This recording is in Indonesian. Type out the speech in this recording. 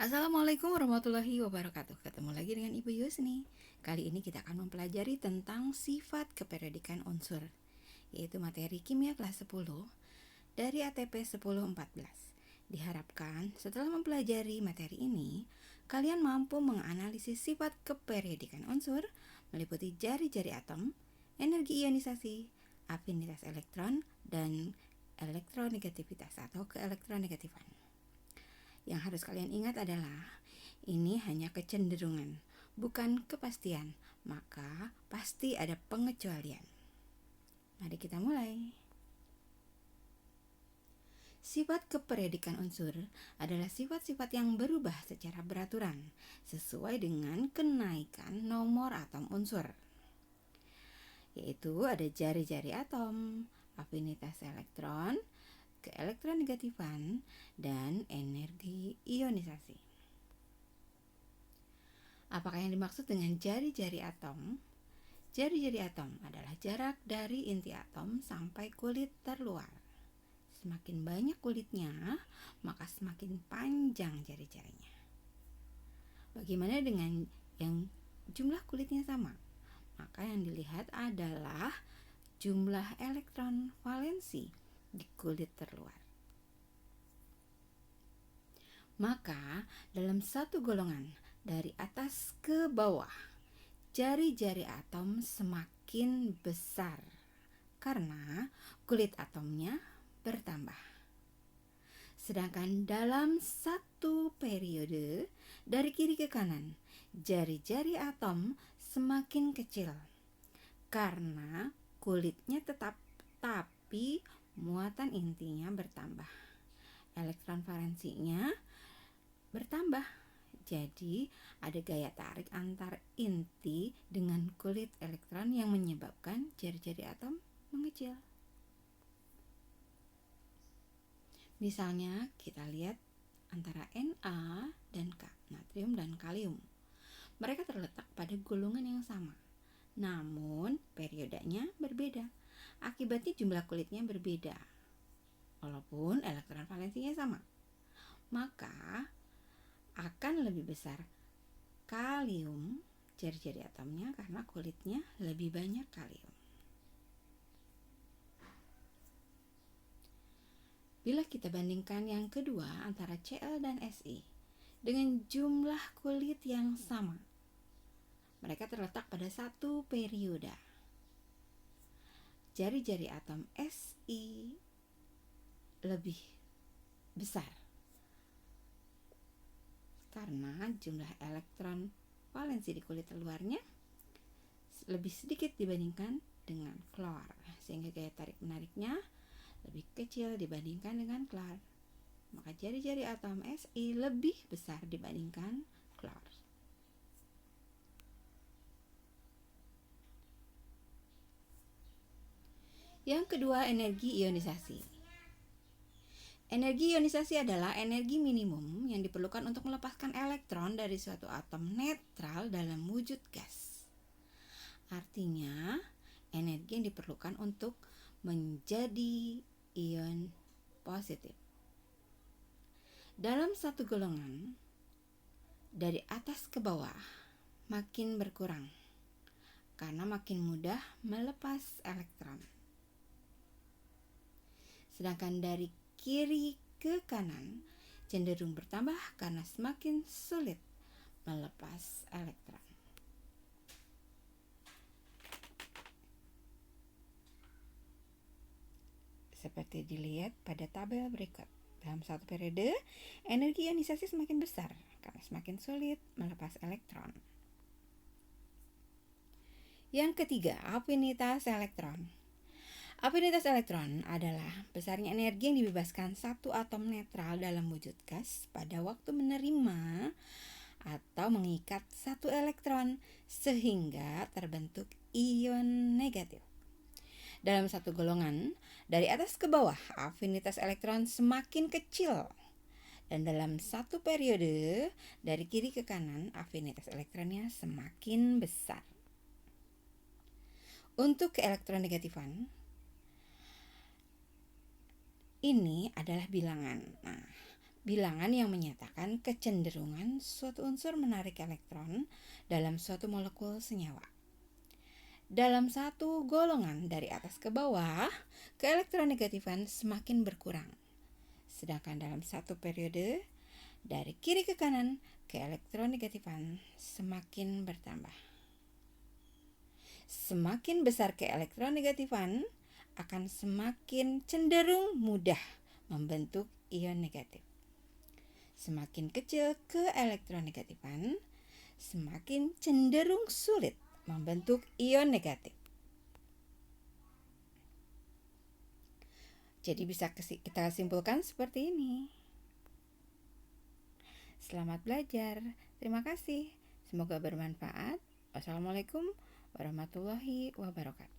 Assalamualaikum warahmatullahi wabarakatuh. Ketemu lagi dengan Ibu Yusni. Kali ini kita akan mempelajari tentang sifat keperiodikan unsur, yaitu materi kimia kelas 10 dari ATP 1014. Diharapkan setelah mempelajari materi ini, kalian mampu menganalisis sifat keperiodikan unsur meliputi jari-jari atom, energi ionisasi, afinitas elektron, dan elektronegativitas atau keelektronegatifan. Yang harus kalian ingat adalah ini hanya kecenderungan, bukan kepastian. Maka pasti ada pengecualian. Mari kita mulai. Sifat keperiodikan unsur adalah sifat-sifat yang berubah secara beraturan sesuai dengan kenaikan nomor atom unsur, yaitu ada jari-jari atom, afinitas elektron, keelektronegatifan, dan energi ionisasi. Apakah yang dimaksud dengan jari-jari atom? Jari-jari atom adalah jarak dari inti atom sampai kulit terluar. Semakin banyak kulitnya, maka semakin panjang jari-jarinya. Bagaimana dengan yang jumlah kulitnya sama? Maka yang dilihat adalah jumlah elektron valensi di kulit terluar. Maka dalam satu golongan dari atas ke bawah, jari-jari atom semakin besar karena kulit atomnya bertambah. Sedangkan dalam satu periode dari kiri ke kanan, jari-jari atom semakin kecil karena kulitnya tetap, tapi muatan intinya bertambah. Elektron valensinya bertambah. Jadi ada gaya tarik antar inti dengan kulit elektron yang menyebabkan jari-jari atom mengecil. Misalnya kita lihat antara Na dan K, natrium dan kalium. Mereka terletak pada golongan yang sama, namun periodenya berbeda. Akibatnya jumlah kulitnya berbeda, walaupun elektron valensinya sama. Maka akan lebih besar kalium jari-jari atomnya karena kulitnya lebih banyak kalium. Bila kita bandingkan yang kedua antara Cl dan Si dengan jumlah kulit yang sama, mereka terletak pada satu periode. Jari-jari atom Si lebih besar karena jumlah elektron valensi di kulit terluarnya lebih sedikit dibandingkan dengan klor, sehingga gaya tarik menariknya lebih kecil dibandingkan dengan klor. Maka jari-jari atom Si lebih besar dibandingkan klor. Yang kedua, energi ionisasi. Energi ionisasi adalah energi minimum yang diperlukan untuk melepaskan elektron dari suatu atom netral dalam wujud gas. Artinya, energi yang diperlukan untuk menjadi ion positif. Dalam satu golongan, dari atas ke bawah makin berkurang karena makin mudah melepas elektron. Sedangkan dari kiri ke kanan cenderung bertambah karena semakin sulit melepas elektron. Seperti dilihat pada tabel berikut. Dalam satu periode, energi ionisasi semakin besar karena semakin sulit melepas elektron. Yang ketiga, afinitas elektron. Afinitas elektron adalah besarnya energi yang dibebaskan satu atom netral dalam wujud gas pada waktu menerima atau mengikat satu elektron sehingga terbentuk ion negatif. Dalam satu golongan, dari atas ke bawah, afinitas elektron semakin kecil. Dan dalam satu periode, dari kiri ke kanan, afinitas elektronnya semakin besar. Untuk keelektronegatifan, ini adalah bilangan. Nah, bilangan yang menyatakan kecenderungan suatu unsur menarik elektron dalam suatu molekul senyawa. Dalam satu golongan dari atas ke bawah, keelektronegatifan semakin berkurang. Sedangkan dalam satu periode, dari kiri ke kanan, keelektronegatifan semakin bertambah. Semakin besar keelektronegatifan, akan semakin cenderung mudah membentuk ion negatif. Semakin kecil keelektronegatifan, semakin cenderung sulit membentuk ion negatif. Jadi bisa kita simpulkan seperti ini. Selamat belajar. Terima kasih. Semoga bermanfaat. Wassalamualaikum warahmatullahi wabarakatuh.